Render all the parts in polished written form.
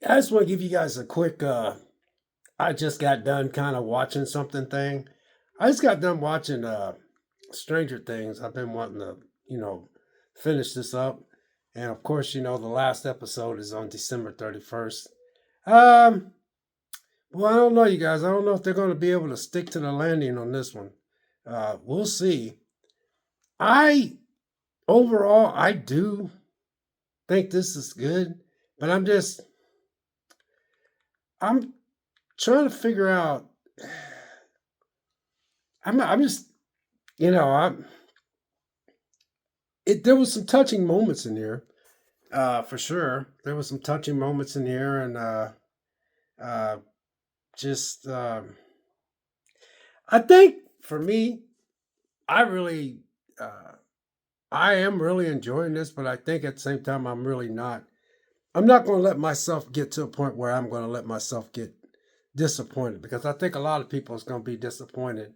I just want to give you guys a quick. I just got done kind of watching something thing. I just got done watching Stranger Things. I've been wanting to, you know, finish this up, and of course, the last episode is on December 31st. Um, well, I don't know, you guys. I don't know if they're going to be able to stick to the landing on this one. We'll see. I overall, I do think this is good, but I'm trying to figure out. I'm just, you know, I'm. There was some touching moments in here, for sure. There was some touching moments in here, and uh, just, I think for me, I really, uh, I am really enjoying this, but I think at the same time, I'm really not. I'm not going to let myself get to a point where I'm going to let myself get disappointed because I think a lot of people is going to be disappointed.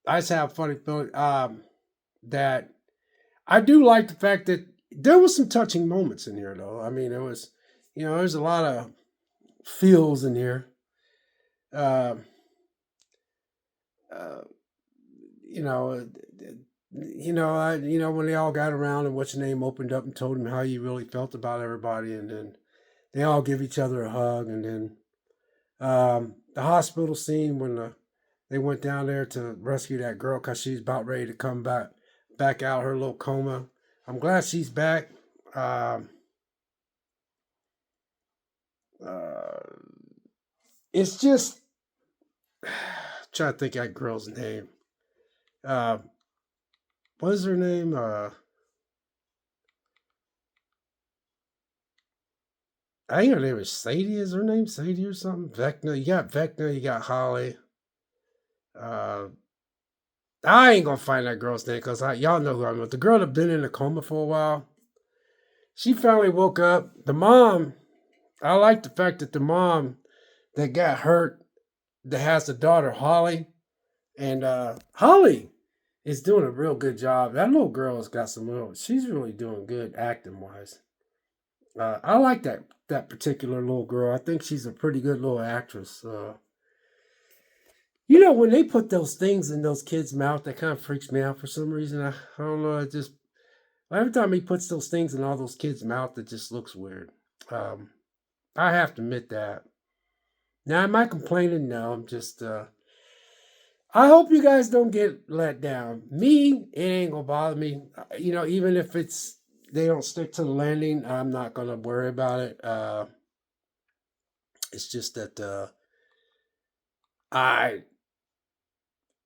I just have a funny feeling that I do like the fact that there was some touching moments in here, though. I mean, there's a lot of feels in here. Uh, uh, you know, uh, when they all got around and what's your name opened up and told him how you really felt about everybody, and then they all give each other a hug, and then the hospital scene when they went down there to rescue that girl because she's about ready to come back out her little coma. I'm glad she's back. Um, uh, it's just trying to think of that girl's name. Uh, what is her name? I think her name is Sadie. Is her name Sadie or something? Vecna. You got Vecna. You got Holly. Uh, I ain't gonna find that girl's name because y'all know who I'm with. The girl that been in a coma for a while. She finally woke up. The mom. I like the fact that the mom that got hurt that has the daughter Holly, and Holly is doing a real good job. That little girl has got some real. She's really doing good acting wise. I like that particular little girl. I think she's a pretty good little actress. When they put those things in those kids' mouth, that kind of freaks me out for some reason. I don't know. It just every time he puts those things in all those kids' mouth, it just looks weird. Um, I have to admit that. Now, am I complaining? No, I'm just. I hope you guys don't get let down. Me, it ain't gonna bother me. Even if they don't stick to the landing, I'm not gonna worry about it. It's just that I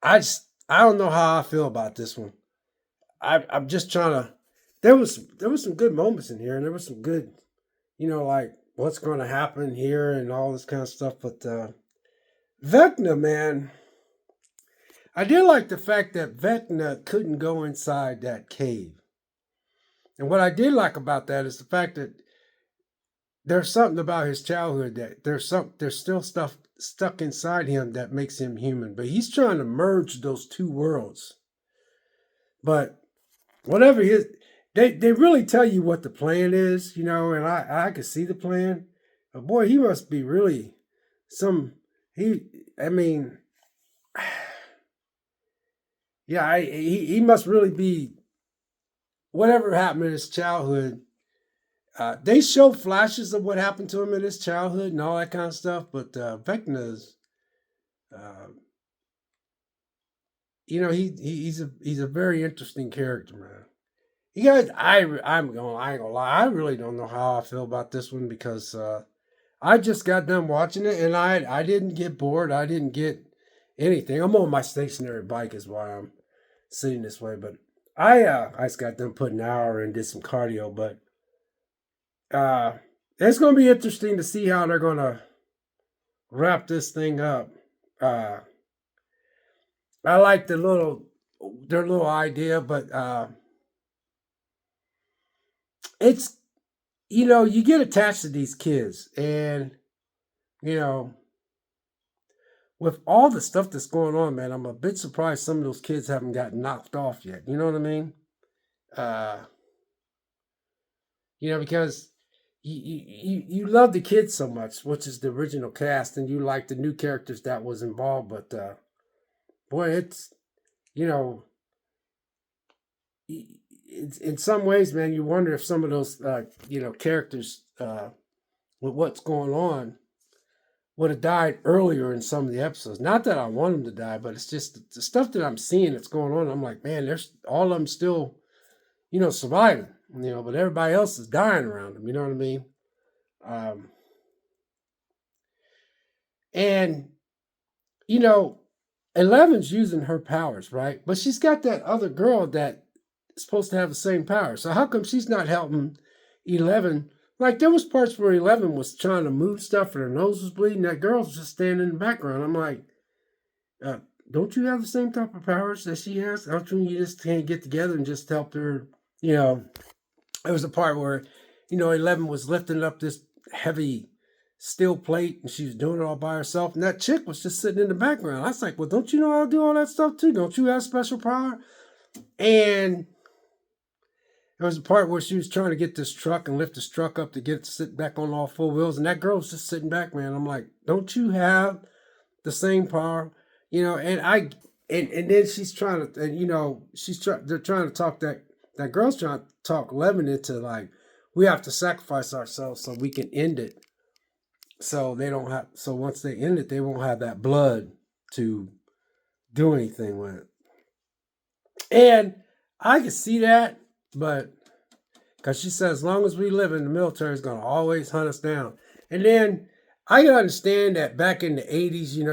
I don't know how I feel about this one. I'm just trying to. There was some good moments in here, and there was some good, like what's going to happen here and all this kind of stuff. But Vecna, man, I did like the fact that Vecna couldn't go inside that cave, and what I did like about that is the fact that there's something about his childhood that there's still stuff stuck inside him that makes him human, but he's trying to merge those two worlds. But whatever his they really tell you what the plan is, and I can see the plan. But boy, he must be really some he I mean yeah, he must really be whatever happened in his childhood. They show flashes of what happened to him in his childhood and all that kind of stuff, but Vecna's uh, he's a very interesting character, man. You guys, I ain't gonna lie, I really don't know how I feel about this one because I just got done watching it and I didn't get bored. I didn't get anything. I'm on my stationary bike is why I'm sitting this way. But I just got done putting an hour and did some cardio. But uh, it's gonna be interesting to see how they're gonna wrap this thing up. Uh, I like their little idea, but it's you get attached to these kids and you know with all the stuff that's going on, man, I'm a bit surprised some of those kids haven't gotten knocked off yet. You know what I mean? Uh, because you love the kids so much, which is the original cast, and you like the new characters that was involved. But boy, it's you know, it's in some ways, man, you wonder if some of those characters with what's going on would have died earlier in some of the episodes. Not that I want them to die, but it's just the stuff that I'm seeing that's going on. I'm like, man, there's all of them still, surviving. But everybody else is dying around them. You know what I mean? Um, and you know, Eleven's using her powers, right? But she's got that other girl that is supposed to have the same power. So how come she's not helping 11? Like there was parts where 11 was trying to move stuff and her nose was bleeding. That girl's just standing in the background. I'm like, uh, don't you have the same type of powers that she has? How come you just can't get together and just help her? You know, there was a part where, 11 was lifting up this heavy steel plate and she was doing it all by herself. And that chick was just sitting in the background. I was like, well, don't you know how to do all that stuff too? Don't you have special power? And there was a part where she was trying to get this truck and lift this truck up to get it to sit back on all four wheels. And that girl was just sitting back, man. I'm like, don't you have the same power? And then she's trying to, and they're trying to talk that girl's trying to talk Levin into like, we have to sacrifice ourselves so we can end it. So they don't have, so once they end it, they won't have that blood to do anything with it. And I can see that, but because she said, as long as we live in the military, is going to always hunt us down. And then I can understand that back in the 80s, you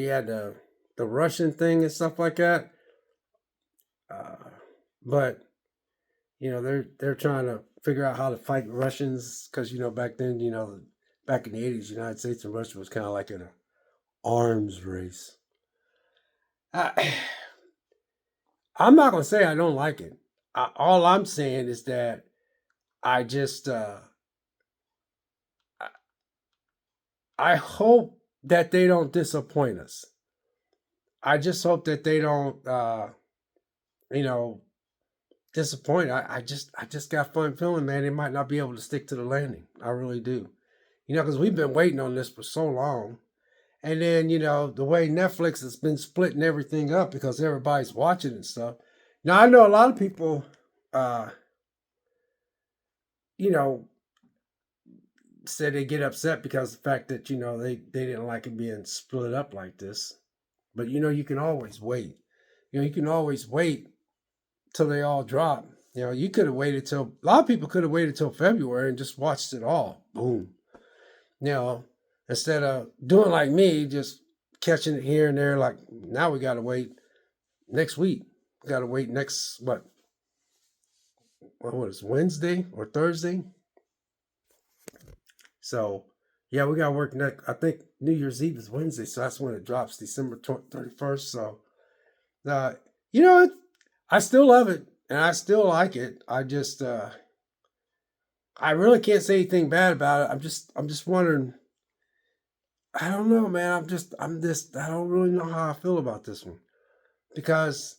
had the Russian thing and stuff like that. But they're trying to figure out how to fight Russians because back then, back in the 80s, United States and Russia was kind of like an arms race. I'm not gonna say I don't like it. All I'm saying is that I just I hope that they don't disappoint us. I just hope that they don't you know disappoint. I just got a fun feeling, man. They might not be able to stick to the landing. I really do. Because we've been waiting on this for so long. And then, the way Netflix has been splitting everything up because everybody's watching and stuff. Now, I know a lot of people, uh, you know, said they get upset because of the fact that, they didn't like it being split up like this. But, you can always wait. You can always wait till they all drop. You could have waited till, a lot of people could have waited till February and just watched it all. Boom. Instead of doing like me, just catching it here and there, like now we got to wait next week. We got to wait next, what is Wednesday or Thursday? So, yeah, we got to work next. I think New Year's Eve is Wednesday, so that's when it drops, December 31st. So, I still love it and I still like it. I really can't say anything bad about it. I'm just wondering. I don't know, man. I don't really know how I feel about this one because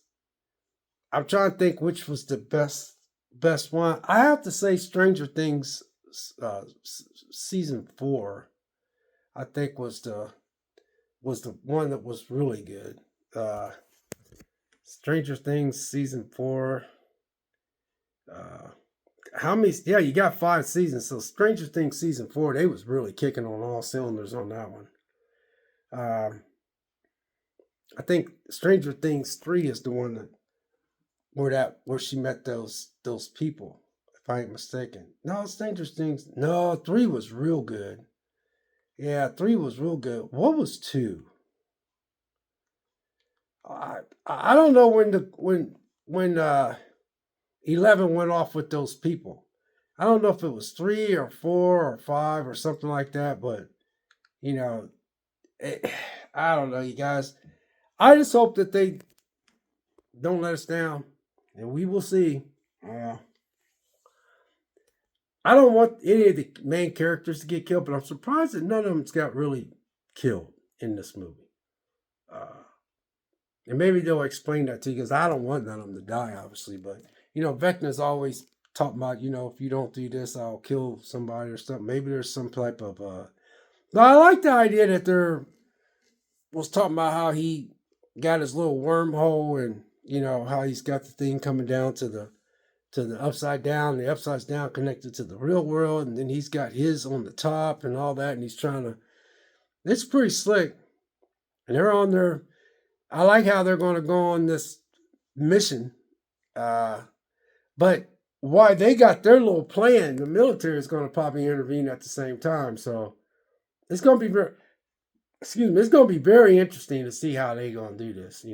I'm trying to think which was the best one. I have to say, Stranger Things, season 4, I think was the one that was really good. Stranger Things season 4. How many? Yeah, you got 5 seasons. So Stranger Things season 4, they was really kicking on all cylinders on that one. I think Stranger Things 3 is the one where she met those people, if I ain't mistaken. No, Stranger Things. No, 3 was real good. Yeah, 3 was real good. What was 2? I don't know when 11 went off with those people. I don't know if it was 3 or 4 or 5 or something like that, but I don't know, you guys. I just hope that they don't let us down, and we will see. I don't want any of the main characters to get killed, but I'm surprised that none of them got really killed in this movie. And maybe they'll explain that to you because I don't want none of them to die, obviously. But Vecna's always talking about, if you don't do this, I'll kill somebody or something. Maybe there's some type of. But I like the idea that there was talking about how he got his little wormhole, and how he's got the thing coming down to the upside down. The upside down connected to the real world, and then he's got his on the top and all that, and he's trying to. It's pretty slick, and they're on their. I like how they're going to go on this mission, but why they got their little plan, the military is going to probably intervene at the same time. So it's going to be very, excuse me, it's going to be very interesting to see how they going to do this.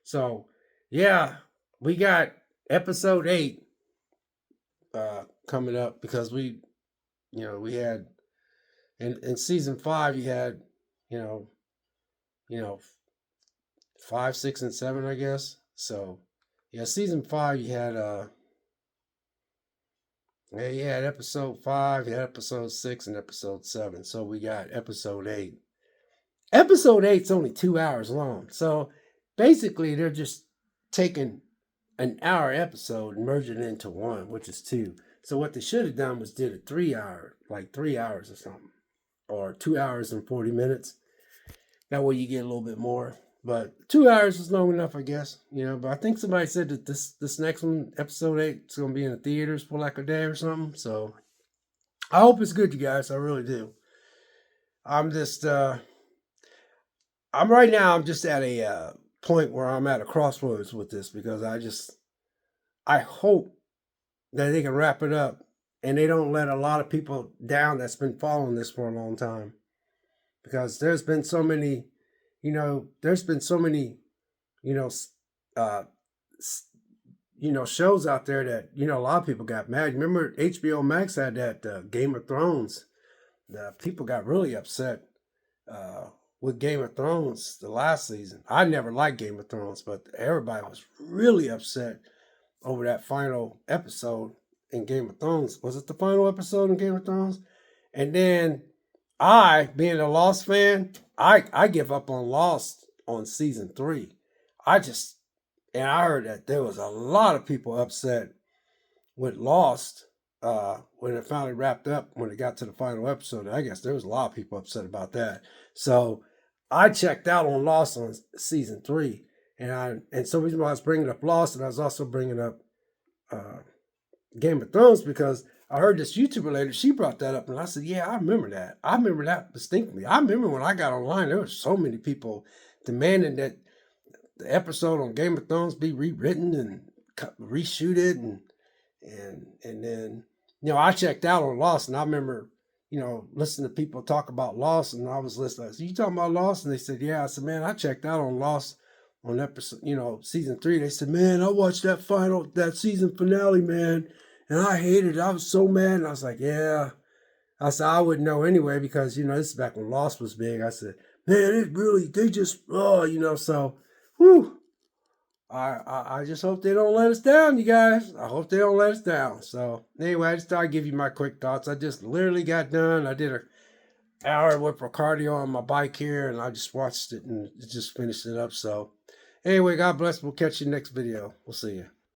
So yeah, we got episode 8 coming up, because we had in season 5 you had you know you know 5, 6, and 7, I guess. So yeah, season 5 you had you had episode 5, you had episode 6, and episode 7. So we got episode 8. Episode 8's only 2 hours long. So basically they're just taking an hour episode and merging it into one, which is 2. So what they should have done was did a 3 hour, like 3 hours or something, or 2 hours and 40 minutes. That way you get a little bit more. But 2 hours is long enough, I guess. But I think somebody said that this next one, episode 8, is going to be in the theaters for like a day or something. So I hope it's good, you guys. I really do. I'm just, I'm right now, I'm just at a point where I'm at a crossroads with this, because I hope that they can wrap it up and they don't let a lot of people down that's been following this for a long time. Because there's been so many, uh, shows out there that, a lot of people got mad. Remember HBO Max had that Game of Thrones. The people got really upset with Game of Thrones the last season. I never liked Game of Thrones, but everybody was really upset over that final episode in Game of Thrones. Was it the final episode in Game of Thrones? And then I, being a Lost fan, I give up on Lost on season 3. And I heard that there was a lot of people upset with Lost when it finally wrapped up, when it got to the final episode. I guess there was a lot of people upset about that. So I checked out on Lost on season 3, and so reason why I was bringing up Lost, and I was also bringing up Game of Thrones, because I heard this YouTuber later, she brought that up, and I said, yeah, I remember that. I remember that distinctly. I remember when I got online, there were so many people demanding that the episode on Game of Thrones be rewritten and reshoot it, and then I checked out on Lost, and I remember listening to people talk about Lost, and I was listening. I said, you talking about Lost? And they said, yeah. I said, man, I checked out on Lost on episode, season 3. They said, man, I watched that season finale, man, and I hated it. I was so mad. And I was like, yeah. I said, I wouldn't know anyway, because, this is back when Lost was big. I said, man, they just, so, whew. I just hope they don't let us down, you guys. I hope they don't let us down. So, anyway, I just thought I'd give you my quick thoughts. I just literally got done. I did an hour with cardio on my bike here, and I just watched it and just finished it up. So, anyway, God bless. We'll catch you next video. We'll see you.